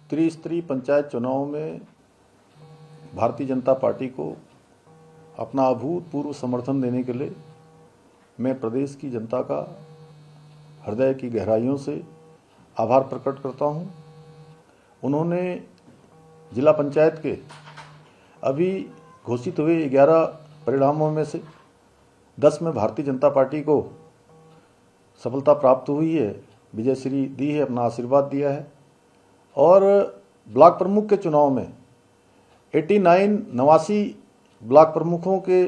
त्रिस्तरीय पंचायत चुनाव में भारतीय जनता पार्टी को अपना अभूतपूर्व समर्थन देने के लिए मैं प्रदेश की जनता का हृदय की गहराइयों से आभार प्रकट करता हूं। उन्होंने जिला पंचायत के अभी घोषित हुए 11 परिणामों में से 10 में भारतीय जनता पार्टी को सफलता प्राप्त हुई है, विजयश्री दी है, अपना आशीर्वाद दिया है। और ब्लॉक प्रमुख के चुनाव में 89 ब्लॉक प्रमुखों के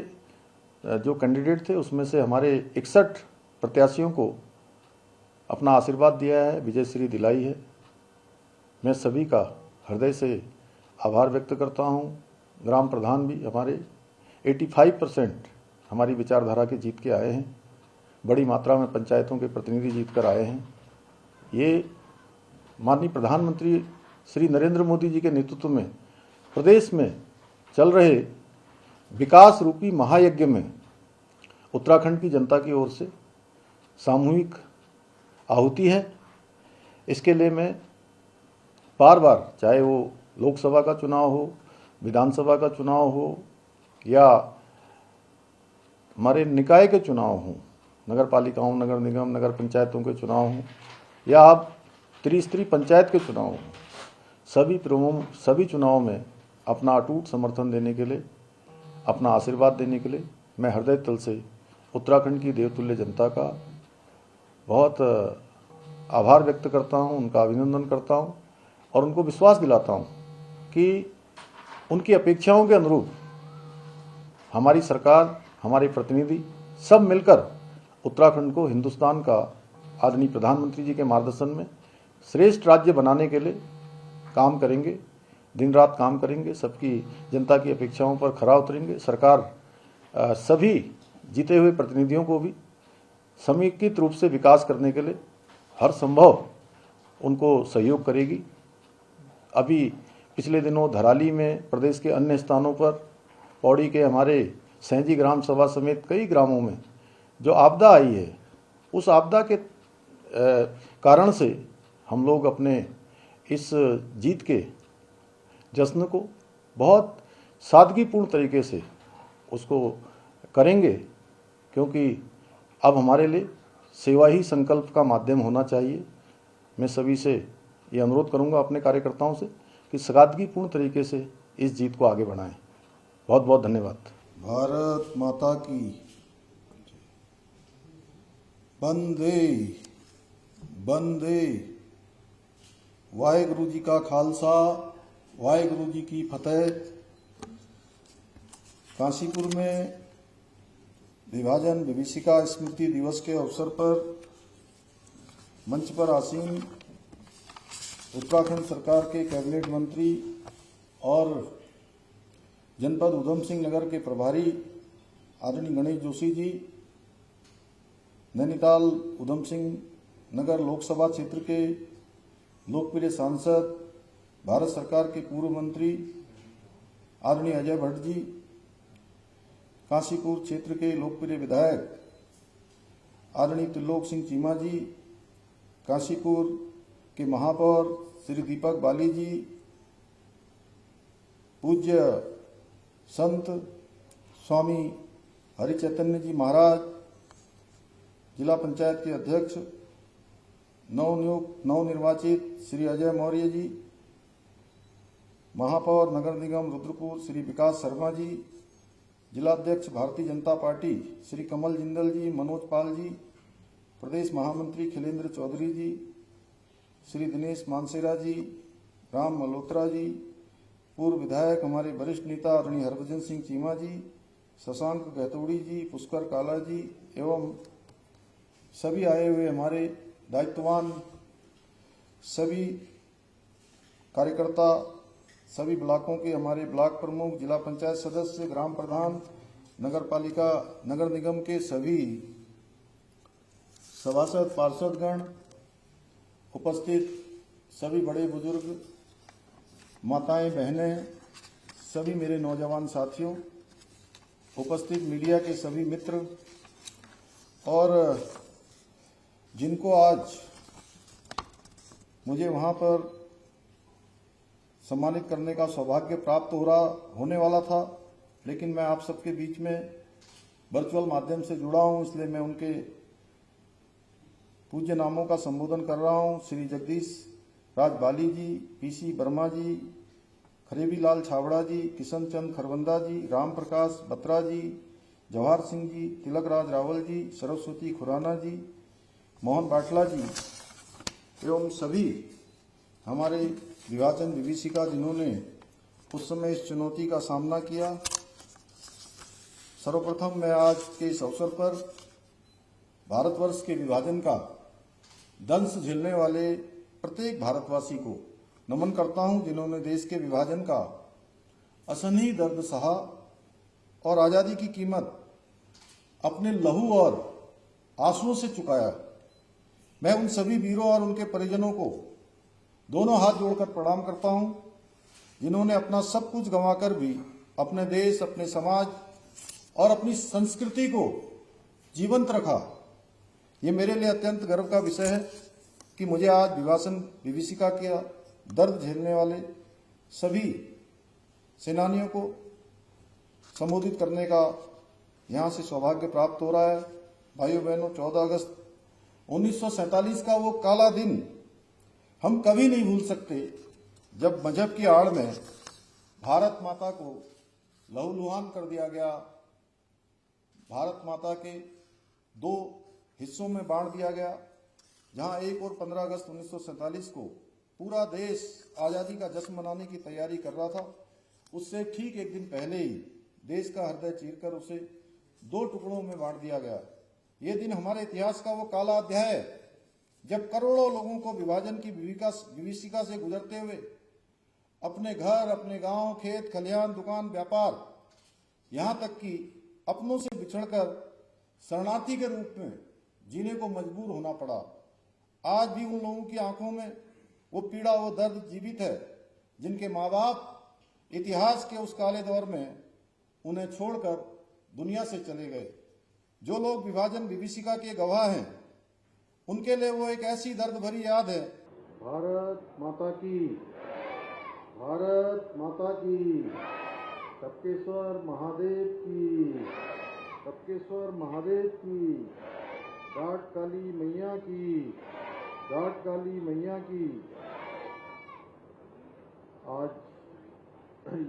जो कैंडिडेट थे उसमें से हमारे 61 प्रत्याशियों को अपना आशीर्वाद दिया है, विजयश्री दिलाई है। मैं सभी का हृदय से आभार व्यक्त करता हूं। ग्राम प्रधान भी हमारे 85% हमारी विचारधारा के जीत के आए हैं। बड़ी मात्रा में पंचायतों के प्रतिनिधि जीत कर आए हैं। ये माननीय प्रधानमंत्री श्री नरेंद्र मोदी जी के नेतृत्व में प्रदेश में चल रहे विकास रूपी महायज्ञ में उत्तराखंड की जनता की ओर से सामूहिक आहुति है। इसके लिए मैं बार बार, चाहे वो लोकसभा का चुनाव हो, विधानसभा का चुनाव हो या हमारे निकाय के चुनाव हों, नगर पालिकाओं, नगर निगम, नगर पंचायतों के चुनाव हों या अब त्रिस्तरीय पंचायत के चुनाव हों, सभी चुनावों में अपना अटूट समर्थन देने के लिए, अपना आशीर्वाद देने के लिए मैं हृदय तल से उत्तराखंड की देवतुल्य जनता का बहुत आभार व्यक्त करता हूं, उनका अभिनंदन करता हूं और उनको विश्वास दिलाता हूं कि उनकी अपेक्षाओं के अनुरूप हमारी सरकार, हमारे प्रतिनिधि सब मिलकर उत्तराखंड को हिंदुस्तान का आदरणीय प्रधानमंत्री जी के मार्गदर्शन में श्रेष्ठ राज्य बनाने के लिए काम करेंगे, दिन रात काम करेंगे, सबकी जनता की अपेक्षाओं पर खरा उतरेंगे। सरकार सभी जीते हुए प्रतिनिधियों को भी समेकित रूप से विकास करने के लिए हर संभव उनको सहयोग करेगी। अभी पिछले दिनों धराली में, प्रदेश के अन्य स्थानों पर, पौड़ी के हमारे सैंजी ग्राम सभा समेत कई ग्रामों में जो आपदा आई है, उस आपदा के कारण से हम लोग अपने इस जीत के जश्न को बहुत सादगीपूर्ण तरीके से उसको करेंगे, क्योंकि अब हमारे लिए सेवा ही संकल्प का माध्यम होना चाहिए। मैं सभी से ये अनुरोध करूंगा अपने कार्यकर्ताओं से कि सादगीपूर्ण तरीके से इस जीत को आगे बढ़ाएं। बहुत बहुत धन्यवाद। भारत माता की बंदे बंदे। वाहेगुरु जी का खालसा, वाहेगुरु जी की फतेह। काशीपुर में विभाजन विभीषिका स्मृति दिवस के अवसर पर मंच पर आसीन उत्तराखंड सरकार के कैबिनेट मंत्री और जनपद उधम सिंह नगर के प्रभारी आदरणीय गणेश जोशी जी, नैनीताल उधम सिंह नगर लोकसभा क्षेत्र के लोकप्रिय सांसद, भारत सरकार के पूर्व मंत्री आदरणीय अजय भट्ट जी, काशीपुर क्षेत्र के लोकप्रिय विधायक आदरणीय त्रिलोक सिंह चीमा जी, काशीपुर के महापौर श्री दीपक बाली जी, पूज्य संत स्वामी हरि चैतन्य जी महाराज, जिला पंचायत के अध्यक्ष नवनिर्वाचित श्री अजय मौर्य जी, महापौर नगर निगम रुद्रपुर श्री विकास शर्मा जी, जिलाध्यक्ष भारतीय जनता पार्टी श्री कमल जिंदल जी, मनोज पाल जी, प्रदेश महामंत्री खिलेंद्र चौधरी जी, श्री दिनेश मानसेरा जी, राम मल्होत्रा जी, पूर्व विधायक हमारे वरिष्ठ नेता आदरणीय हरभजन सिंह चीमा जी, शशांक गहतोड़ी जी, पुष्कर काला जी एवं सभी आए हुए हमारे दायित्ववान सभी कार्यकर्ता, सभी ब्लॉकों के हमारे ब्लॉक प्रमुख, जिला पंचायत सदस्य, ग्राम प्रधान, नगर पालिका, नगर निगम के सभी सभासद, पार्षदगण, उपस्थित सभी बड़े बुजुर्ग, माताएं, बहनें, सभी मेरे नौजवान साथियों, उपस्थित मीडिया के सभी मित्र और जिनको आज मुझे वहां पर सम्मानित करने का सौभाग्य प्राप्त होने वाला था, लेकिन मैं आप सबके बीच में वर्चुअल माध्यम से जुड़ा हूं, इसलिए मैं उनके पूज्य नामों का संबोधन कर रहा हूं। श्री जगदीश राज बाली जी, पीसी वर्मा जी, खरेबी लाल छाबड़ा जी, किशन चंद खरबंदा जी, राम प्रकाश बत्रा जी, जवाहर सिंह जी, तिलक राज रावल जी, सरस्वती खुराना जी, मोहन बाटला जी एवं सभी हमारे विभाजन विभीषिका जिन्होंने उस समय इस चुनौती का सामना किया। सर्वप्रथम मैं आज के इस अवसर पर भारतवर्ष के विभाजन का दंश झेलने वाले प्रत्येक भारतवासी को नमन करता हूं, जिन्होंने देश के विभाजन का असहनीय दर्द सहा और आजादी की कीमत अपने लहू और आंसुओं से चुकाया। मैं उन सभी वीरों और उनके परिजनों को दोनों हाथ जोड़कर प्रणाम करता हूं, जिन्होंने अपना सब कुछ गंवाकर भी अपने देश, अपने समाज और अपनी संस्कृति को जीवंत रखा। ये मेरे लिए अत्यंत गर्व का विषय है कि मुझे आज विभीषिका का दर्द झेलने वाले सभी सेनानियों को संबोधित करने का यहाँ से सौभाग्य प्राप्त हो रहा है। भाइयों बहनों, 14 अगस्त 1947 का वो काला दिन हम कभी नहीं भूल सकते, जब मजहब की आड़ में भारत माता को लहूलुहान कर दिया गया, भारत माता के दो हिस्सों में बांट दिया गया। जहां 1 और 15 अगस्त 1947 को पूरा देश आज़ादी का जश्न मनाने की तैयारी कर रहा था, उससे ठीक एक दिन पहले ही देश का हृदय चीरकर उसे 2 टुकड़ों में बांट दिया गया। ये दिन हमारे इतिहास का वो काला अध्याय है, जब करोड़ों लोगों को विभाजन की विभीषिका से गुजरते हुए अपने घर, अपने गांव, खेत खलिहान, दुकान, व्यापार, यहां तक कि अपनों से बिछड़कर शरणार्थी के रूप में जीने को मजबूर होना पड़ा। आज भी उन लोगों की आंखों में वो पीड़ा, वो दर्द जीवित है, जिनके माँ बाप इतिहास के उस काले दौर में उन्हें छोड़कर दुनिया से चले गए। जो लोग विभाजन विभीषिका के गवाह हैं, उनके लिए वो एक ऐसी दर्द भरी याद है। भारत माता की, भारत माता की, टपकेश्वर महादेव की, टपकेश्वर महादेव की, घाट काली मैया की, घाट काली मैया की। आज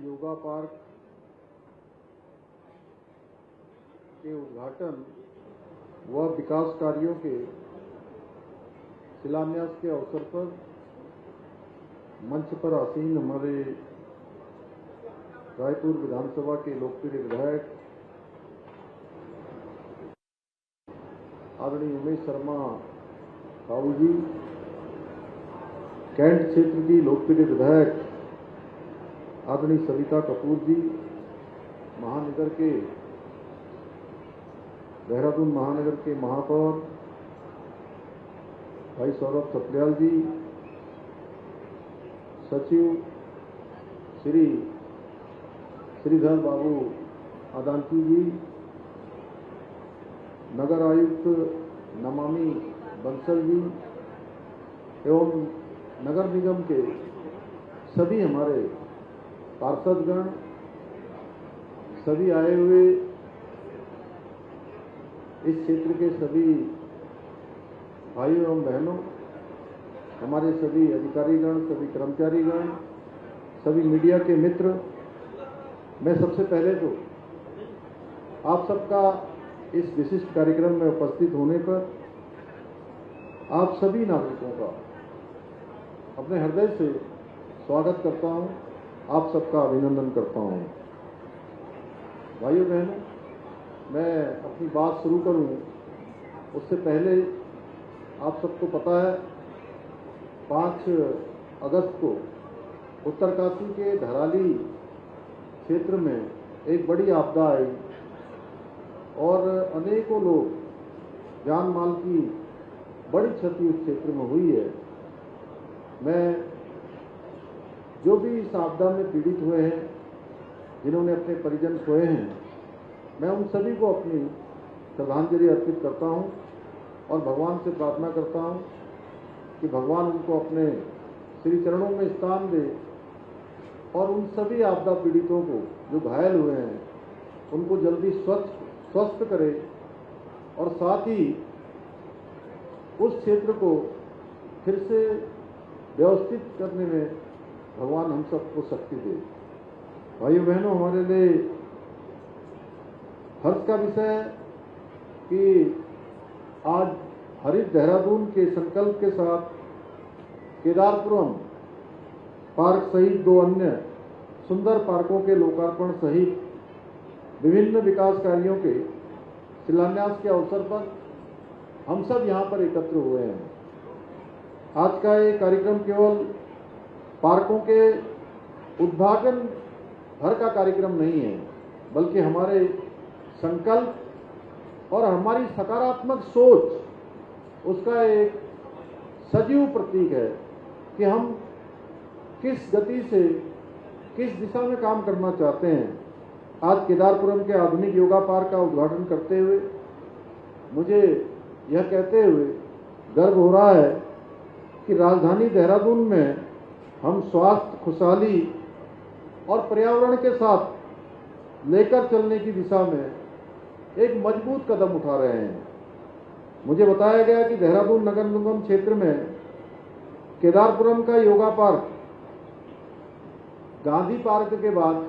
योगा पार्क के उद्घाटन व विकास कार्यों के शिलान्यास के अवसर पर मंच पर आसीन हमारे रायपुर विधानसभा के लोकप्रिय विधायक आदरणीय उमेश शर्मा साहू जी, कैंट क्षेत्र की लोकप्रिय विधायक आदरणीय सविता कपूर जी, महानगर के देहरादून महानगर के महापौर भाई सौरभ सत्याल जी, सचिव श्रीधर बाबू आदांती जी, नगर आयुक्त नमामि बंसल जी एवं नगर निगम के सभी हमारे पार्षदगण, सभी आए हुए इस क्षेत्र के सभी भाइयों एवं बहनों, हमारे सभी अधिकारीगण, सभी कर्मचारीगण, सभी मीडिया के मित्र, मैं सबसे पहले तो आप सबका इस विशिष्ट कार्यक्रम में उपस्थित होने पर आप सभी नागरिकों का अपने हृदय से स्वागत करता हूं, आप सबका अभिनंदन करता हूं। भाइयों बहनों, मैं अपनी बात शुरू करूं उससे पहले आप सबको पता है 5 अगस्त को उत्तरकाशी के धराली क्षेत्र में एक बड़ी आपदा आई और अनेकों लोग, जान माल की बड़ी क्षति उस क्षेत्र में हुई है। मैं जो भी इस आपदा में पीड़ित हुए हैं, जिन्होंने अपने परिजन खोए हैं, मैं उन सभी को अपनी श्रद्धांजलि अर्पित करता हूं और भगवान से प्रार्थना करता हूं कि भगवान उनको अपने श्री चरणों में स्थान दे, और उन सभी आपदा पीड़ितों को जो घायल हुए हैं उनको जल्दी स्वस्थ करे और साथ ही उस क्षेत्र को फिर से व्यवस्थित करने में भगवान हम सबको शक्ति दे। भाइयों बहनों, हमारे लिए हर्ष का विषय है कि आज हरित देहरादून के संकल्प के साथ केदारपुरम पार्क सहित 2 अन्य सुंदर पार्कों के लोकार्पण सहित विभिन्न विकास कार्यों के शिलान्यास के अवसर पर हम सब यहाँ पर एकत्र हुए हैं। आज का ये कार्यक्रम केवल पार्कों के उद्घाटन भर का कार्यक्रम नहीं है, बल्कि हमारे संकल्प और हमारी सकारात्मक सोच उसका एक सजीव प्रतीक है कि हम किस गति से किस दिशा में काम करना चाहते हैं। आज केदारपुरम के आधुनिक योगा पार्क का उद्घाटन करते हुए मुझे यह कहते हुए गर्व हो रहा है कि राजधानी देहरादून में हम स्वास्थ्य, खुशहाली और पर्यावरण के साथ लेकर चलने की दिशा में एक मजबूत कदम उठा रहे हैं। मुझे बताया गया कि देहरादून नगर निगम क्षेत्र में केदारपुरम का योगा पार्क गांधी पार्क के बाद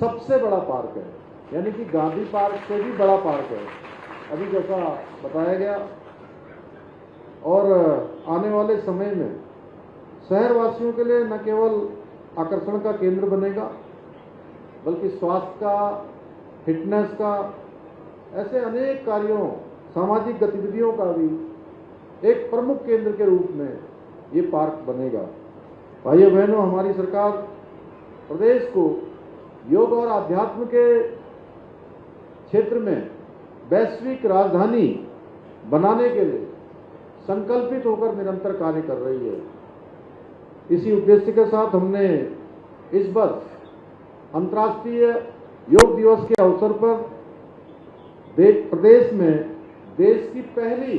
सबसे बड़ा पार्क है, यानी कि गांधी पार्क से भी बड़ा पार्क है अभी जैसा बताया गया। और आने वाले समय में शहरवासियों के लिए न केवल आकर्षण का केंद्र बनेगा, बल्कि स्वास्थ्य का, फिटनेस का, ऐसे अनेक कार्यों, सामाजिक गतिविधियों का भी एक प्रमुख केंद्र के रूप में ये पार्क बनेगा। भाइयों बहनों, हमारी सरकार प्रदेश को योग और आध्यात्म के क्षेत्र में वैश्विक राजधानी बनाने के लिए संकल्पित होकर निरंतर कार्य कर रही है। इसी उद्देश्य के साथ हमने इस वर्ष अंतर्राष्ट्रीय योग दिवस के अवसर पर प्रदेश में देश की पहली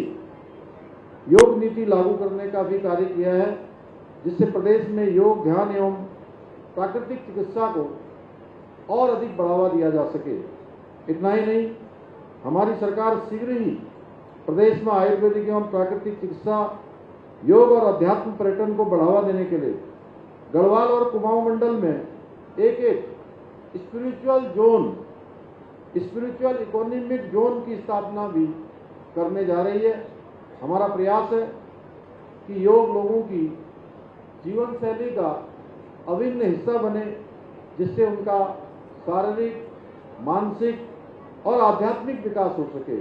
योग नीति लागू करने का भी कार्य किया है, जिससे प्रदेश में योग, ध्यान एवं प्राकृतिक चिकित्सा को और अधिक बढ़ावा दिया जा सके। इतना ही नहीं, हमारी सरकार शीघ्र ही प्रदेश में आयुर्वेदिक एवं प्राकृतिक चिकित्सा, योग और अध्यात्म पर्यटन को बढ़ावा देने के लिए गढ़वाल और कुमाऊं मंडल में एक स्पिरिचुअल इकोनॉमिक जोन की स्थापना भी करने जा रही है। हमारा प्रयास है कि योग लोगों की जीवन शैली का अभिन्न हिस्सा बने, जिससे उनका शारीरिक, मानसिक और आध्यात्मिक विकास हो सके।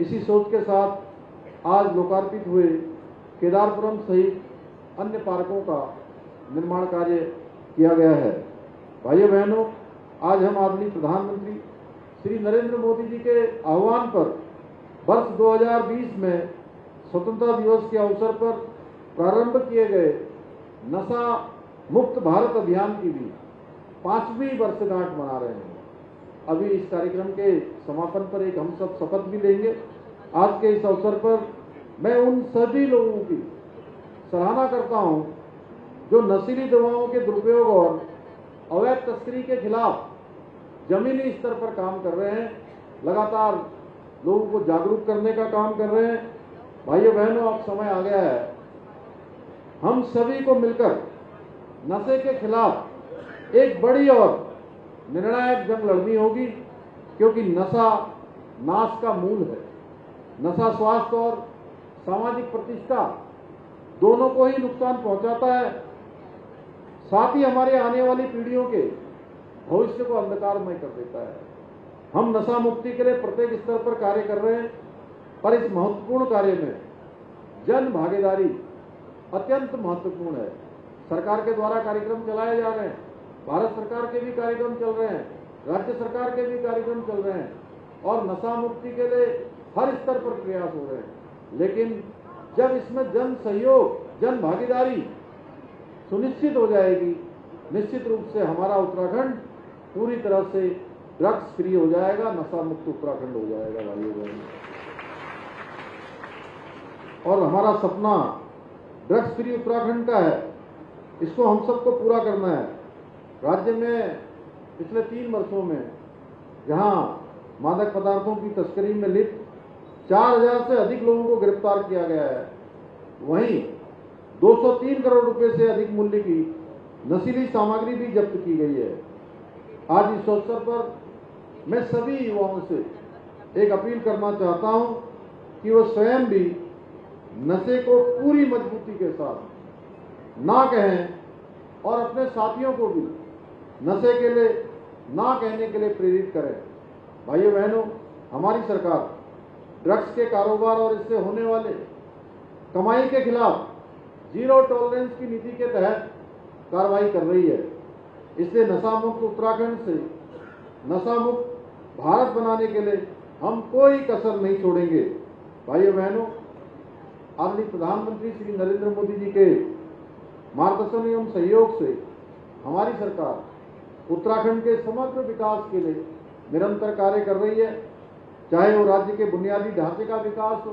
इसी सोच के साथ आज लोकार्पित हुए केदारपुरम सहित अन्य पार्कों का निर्माण कार्य किया गया है। भाइयों बहनों, आज हम आदरणीय प्रधानमंत्री श्री नरेंद्र मोदी जी के आह्वान पर वर्ष 2020 में स्वतंत्रता दिवस के अवसर पर प्रारंभ किए गए नशा मुक्त भारत अभियान की भी 5वीं वर्षगांठ मना रहे हैं। अभी इस कार्यक्रम के समापन पर एक हम सब शपथ भी लेंगे। आज के इस अवसर पर मैं उन सभी लोगों की सराहना करता हूं जो नशीली दवाओं के दुरुपयोग और अवैध तस्करी के खिलाफ जमीनी स्तर पर काम कर रहे हैं, लगातार लोगों को जागरूक करने का काम कर रहे हैं। भाइयों बहनों, अब समय आ गया है हम सभी को मिलकर नशे के खिलाफ एक बड़ी और निर्णायक जंग लड़नी होगी, क्योंकि नशा नाश का मूल है। नशा स्वास्थ्य और सामाजिक प्रतिष्ठा दोनों को ही नुकसान पहुंचाता है, साथ ही हमारे आने वाली पीढ़ियों के भविष्य को अंधकारमय कर देता है। हम नशा मुक्ति के लिए प्रत्येक स्तर पर कार्य कर रहे हैं, पर इस महत्वपूर्ण कार्य में जन भागीदारी अत्यंत महत्वपूर्ण है। सरकार के द्वारा कार्यक्रम चलाए जा रहे हैं, भारत सरकार के भी कार्यक्रम चल रहे हैं, राज्य सरकार के भी कार्यक्रम चल रहे हैं और नशा मुक्ति के लिए हर स्तर पर प्रयास हो रहे हैं। लेकिन जब इसमें जन सहयोग, जन भागीदारी सुनिश्चित हो जाएगी, निश्चित रूप से हमारा उत्तराखंड पूरी तरह से ड्रग्स फ्री हो जाएगा, नशा मुक्त उत्तराखंड हो जाएगा। भाइयों बहनों, और हमारा सपना ड्रग्स फ्री उत्तराखंड का है, इसको हम सबको पूरा करना है। राज्य में पिछले 3 वर्षों में जहां मादक पदार्थों की तस्करी में लिप्त 4000 से अधिक लोगों को गिरफ्तार किया गया है, वहीं 203 करोड़ रुपए से अधिक मूल्य की नशीली सामग्री भी जब्त की गई है। आज इस अवसर पर मैं सभी युवाओं से एक अपील करना चाहता हूं कि वो स्वयं भी नशे को पूरी मजबूती के साथ ना कहें और अपने साथियों को भी नशे के लिए ना कहने के लिए प्रेरित करें। भाइयों बहनों, हमारी सरकार ड्रग्स के कारोबार और इससे होने वाले कमाई के खिलाफ जीरो टॉलरेंस की नीति के तहत कार्रवाई कर रही है। इसलिए नशा मुक्त उत्तराखंड से नशा मुक्त भारत बनाने के लिए हम कोई कसर नहीं छोड़ेंगे। भाइयों बहनों, आदरणीय प्रधानमंत्री श्री नरेंद्र मोदी जी के मार्गदर्शन एवं सहयोग से हमारी सरकार उत्तराखंड के समग्र विकास के लिए निरंतर कार्य कर रही है। चाहे वो राज्य के बुनियादी ढांचे का विकास हो,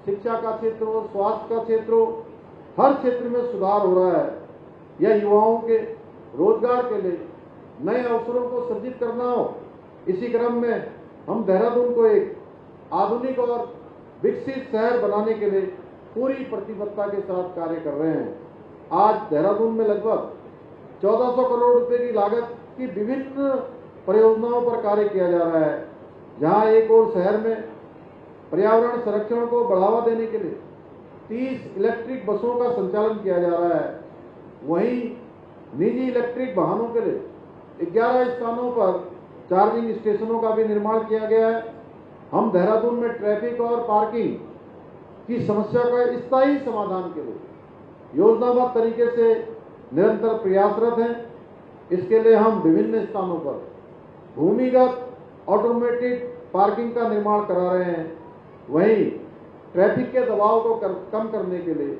शिक्षा का क्षेत्र हो, स्वास्थ्य का क्षेत्र हो, हर क्षेत्र में सुधार हो रहा है। यह युवाओं के रोजगार के लिए नए अवसरों को सृजित करना हो। इसी क्रम में हम देहरादून को एक आधुनिक और विकसित शहर बनाने के लिए पूरी प्रतिबद्धता के साथ कार्य कर रहे हैं। आज देहरादून में लगभग 1400 करोड़ रुपए की लागत की विभिन्न परियोजनाओं पर कार्य किया जा रहा है। जहां एक और शहर में पर्यावरण संरक्षण को बढ़ावा देने के लिए 30 इलेक्ट्रिक बसों का संचालन किया जा रहा है, वहीं निजी इलेक्ट्रिक वाहनों के लिए 11 स्थानों पर चार्जिंग स्टेशनों का भी निर्माण किया गया है। हम देहरादून में ट्रैफिक और पार्किंग की समस्या का स्थायी समाधान के लिए योजनाबद्ध तरीके से निरंतर प्रयासरत हैं। इसके लिए हम विभिन्न स्थानों पर भूमिगत ऑटोमेटेड पार्किंग का निर्माण करा रहे हैं। वहीं ट्रैफिक के दबाव को कम करने के लिए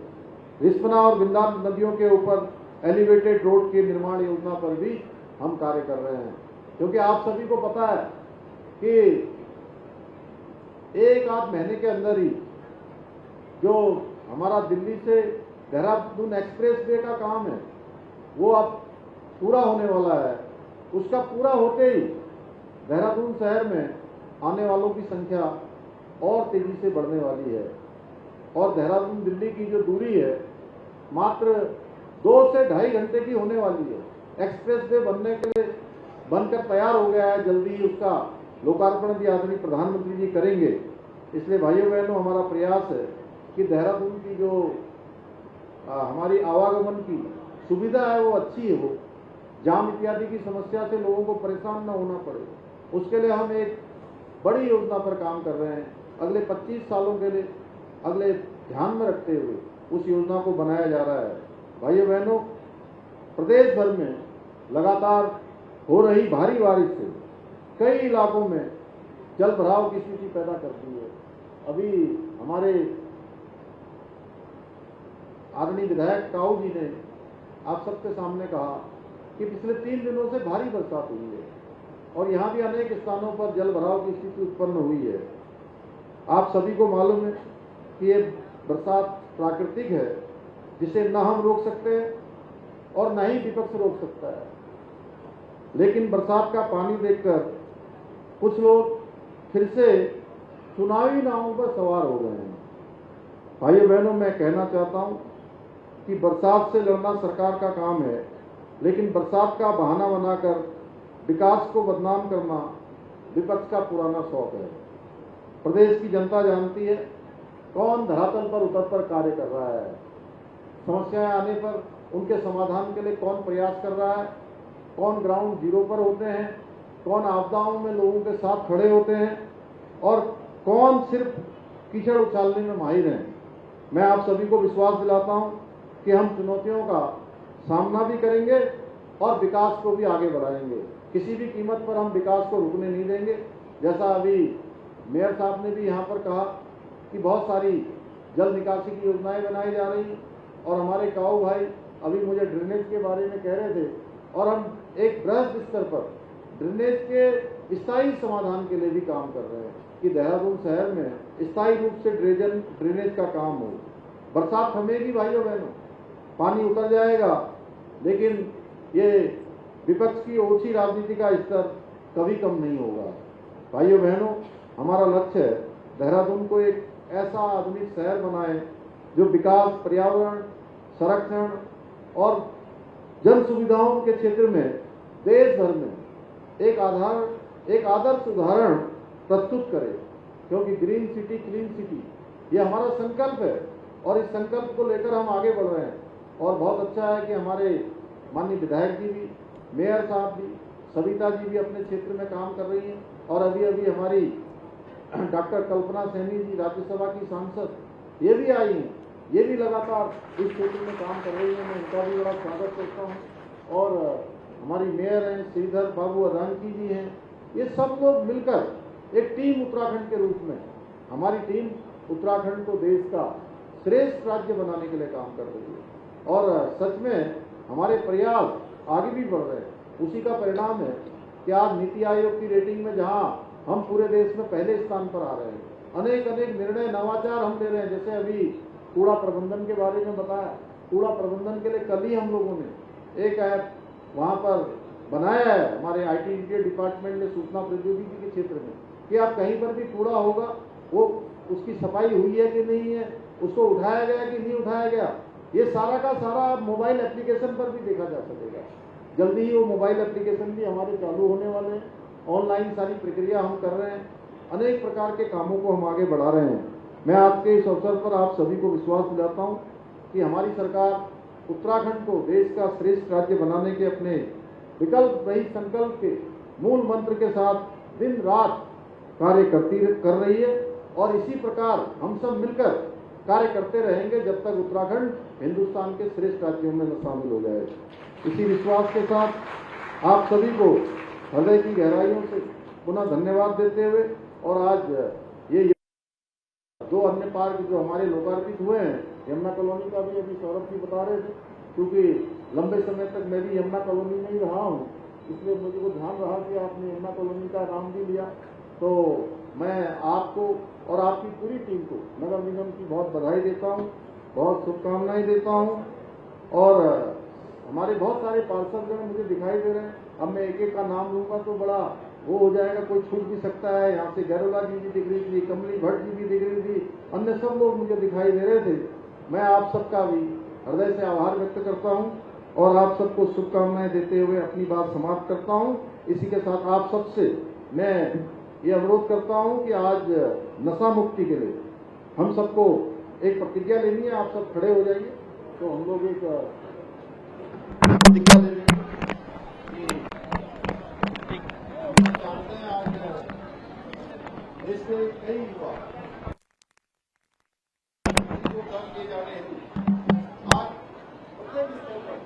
रिस्पना और बिंदा नदियों के ऊपर एलिवेटेड रोड के निर्माण योजना पर भी हम कार्य कर रहे हैं। क्योंकि आप सभी को पता है कि एक आध महीने के अंदर ही जो हमारा दिल्ली से देहरादून एक्सप्रेस वे का काम है वो अब पूरा होने वाला है। उसका पूरा होते ही देहरादून शहर में आने वालों की संख्या और तेजी से बढ़ने वाली है और देहरादून दिल्ली की जो दूरी है मात्र 2 से 2.5 घंटे की होने वाली है। एक्सप्रेस वे बनने के लिए बनकर तैयार हो गया है। जल्दी ही उसका लोकार्पण भी आदरणीय प्रधानमंत्री जी करेंगे। इसलिए भाइयों बहनों, हमारा प्रयास है कि देहरादून की जो हमारी आवागमन की सुविधा है वो अच्छी है, वो जाम इत्यादि की समस्या से लोगों को परेशान न होना पड़े। उसके लिए हम एक बड़ी योजना पर काम कर रहे हैं। अगले 25 सालों के लिए अगले ध्यान में रखते हुए उस योजना को बनाया जा रहा है। भाइयों बहनों, प्रदेश भर में लगातार हो रही भारी बारिश से कई इलाकों में जल भराव की स्थिति पैदा कर दी है। अभी हमारे आदरणीय विधायक काऊ जी ने आप सबके सामने कहा कि पिछले 3 दिनों से भारी बरसात हुई है और यहाँ भी अनेक स्थानों पर जल भराव की स्थिति उत्पन्न हुई है। आप सभी को मालूम है कि ये बरसात प्राकृतिक है जिसे न हम रोक सकते हैं और न ही विपक्ष रोक सकता है। लेकिन बरसात का पानी देखकर कुछ लोग फिर से चुनावी नावों पर सवार हो गए हैं। भाइयों बहनों, मैं कहना चाहता हूं कि बरसात से लड़ना सरकार का काम है, लेकिन बरसात का बहाना बनाकर विकास को बदनाम करना विपक्ष का पुराना शौक है। प्रदेश की जनता जानती है कौन धरातल पर उतर कर कार्य कर रहा है, समस्याएं आने पर उनके समाधान के लिए कौन प्रयास कर रहा है, कौन ग्राउंड जीरो पर होते हैं, कौन आपदाओं में लोगों के साथ खड़े होते हैं और कौन सिर्फ कीचड़ उछालने में माहिर हैं। मैं आप सभी को विश्वास दिलाता हूं कि हम चुनौतियों का सामना भी करेंगे और विकास को भी आगे बढ़ाएंगे। किसी भी कीमत पर हम विकास को रुकने नहीं देंगे। जैसा अभी मेयर साहब ने भी यहाँ पर कहा कि बहुत सारी जल निकासी की योजनाएं बनाई जा रही हैं और हमारे काऊ भाई अभी मुझे ड्रेनेज के बारे में कह रहे थे और हम एक बृहद स्तर पर ड्रेनेज के स्थायी समाधान के लिए भी काम कर रहे हैं कि देहरादून शहर में स्थायी रूप से ड्रेनेज का काम हो। बरसात थमेगी भाइयों बहनों, पानी उतर जाएगा, लेकिन ये विपक्ष की ओछी राजनीति का स्तर कभी कम नहीं होगा। भाइयों बहनों, हमारा लक्ष्य है देहरादून को एक ऐसा आधुनिक शहर बनाए जो विकास, पर्यावरण संरक्षण और जन सुविधाओं के क्षेत्र में देश भर में एक आदर्श उदाहरण प्रस्तुत करे, क्योंकि ग्रीन सिटी क्लीन सिटी ये हमारा संकल्प है और इस संकल्प को लेकर हम आगे बढ़ रहे हैं। और बहुत अच्छा है कि हमारे माननीय विधायक जी भी, मेयर साहब भी, सविता जी भी अपने क्षेत्र में काम कर रही हैं और अभी अभी हमारी डॉक्टर कल्पना सैनी जी राज्यसभा की सांसद ये भी आई हैं, ये भी लगातार इस क्षेत्र में काम कर रही हैं। मैं इनका भी बड़ा स्वागत करता हूँ। और हमारी मेयर हैं श्रीधर बाबू अदानकी जी हैं, ये सब लोग मिलकर एक टीम उत्तराखंड के रूप में, हमारी टीम उत्तराखंड को देश का श्रेष्ठ राज्य बनाने के लिए काम कर रही है और सच में हमारे प्रयास आगे भी बढ़ रहे हैं। उसी का परिणाम है कि आज नीति आयोग की रेटिंग में जहां हम पूरे देश में पहले स्थान पर आ रहे हैं, अनेक निर्णय नवाचार हम ले रहे हैं। जैसे अभी कूड़ा प्रबंधन के बारे में बताया, कूड़ा प्रबंधन के लिए कल ही हम लोगों ने एक ऐप वहां पर बनाया है हमारे IT के डिपार्टमेंट ने, सूचना प्रौद्योगिकी के क्षेत्र में, कि आप कहीं पर भी कूड़ा होगा वो उसकी सफाई हुई है कि नहीं है, उसको उठाया गया कि नहीं उठाया गया, ये सारा का सारा मोबाइल एप्लीकेशन पर भी देखा जा सकेगा। जल्दी ही वो मोबाइल एप्लीकेशन भी हमारे चालू होने वाले हैं। ऑनलाइन सारी प्रक्रिया हम कर रहे हैं, अनेक प्रकार के कामों को हम आगे बढ़ा रहे हैं। मैं आज के इस अवसर पर आप सभी को विश्वास दिलाता हूं कि हमारी सरकार उत्तराखंड को देश का श्रेष्ठ राज्य बनाने के अपने विकल्प रहित संकल्प के मूल मंत्र के साथ दिन रात कार्य कर रही है और इसी प्रकार हम सब मिलकर कार्य करते रहेंगे जब तक उत्तराखंड हिंदुस्तान के श्रेष्ठ राज्यों में शामिल हो जाए। इसी विश्वास के साथ आप सभी को हृदय की गहराइयों से पुनः धन्यवाद देते हुए और आज ये 2 अन्य पार्क जो हमारे लोकार्पित हुए हैं, यमुना कॉलोनी का भी अभी सौरभ जी बता रहे थे, क्योंकि लंबे समय तक मैं भी यमुना कॉलोनी में ही रहा हूँ, इसलिए मुझे को ध्यान रहा कि आपने यमुना कॉलोनी का नाम भी लिया। तो मैं आपको और आपकी पूरी टीम को नगर निगम की बहुत बधाई देता हूँ, बहुत शुभकामनाएं देता हूँ। और हमारे बहुत सारे पार्षदगण मुझे दिखाई दे रहे हैं। अब मैं एक एक का नाम लूंगा तो बड़ा वो हो जाएगा, कोई छूट भी सकता है। यहाँ से गैरोला जी भी दिख रही थी, कमली भट्ट जी भी दिख रही थी, अन्य सब लोग मुझे दिखाई दे रहे थे। मैं आप सबका भी हृदय से आभार व्यक्त करता हूँ और आप सबको शुभकामनाएं देते हुए अपनी बात समाप्त करता हूँ। इसी के साथ आप सबसे मैं ये अनुरोध करता हूँ कि आज नशा मुक्ति के लिए हम सबको एक प्रतिज्ञा लेनी है। आप सब खड़े हो जाइए तो हम लोग एक प्रतिज्ञा ले लेंगे। जानते हैं आज देश के कई युवा काम किए जा रहे हैं, आज प्रत्येक स्तर पर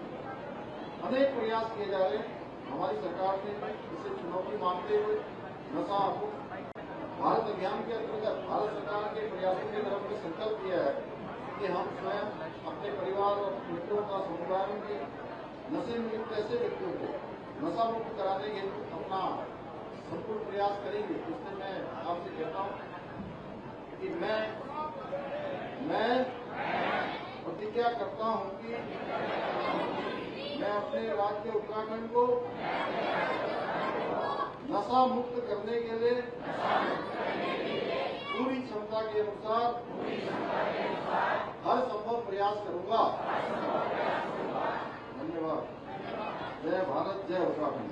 अनेक प्रयास किए जा रहे हैं। हमारी सरकार ने इसे चुनौती मानते हुए नशा मुक्त भारत अभियान के अंतर्गत भारत सरकार के प्रयासों की तरफ में संकल्प किया है कि हम स्वयं अपने परिवार और मित्रों का समुदाय के नशे में लिप्त ऐसे व्यक्तियों को नशा मुक्त कराने के अपना संपूर्ण प्रयास करेंगे। इसलिए मैं आपसे कहता हूँ कि मैं प्रतिज्ञा करता हूँ कि मैं अपने राज्य उत्तराखंड को नशा मुक्त करने के लिए पूरी क्षमता के अनुसार हर संभव प्रयास करूंगा। धन्यवाद। जय भारत, जय उत्तराखंड।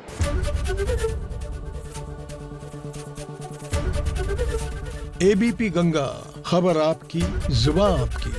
ABP गंगा, खबर आपकी, जुबान आपकी।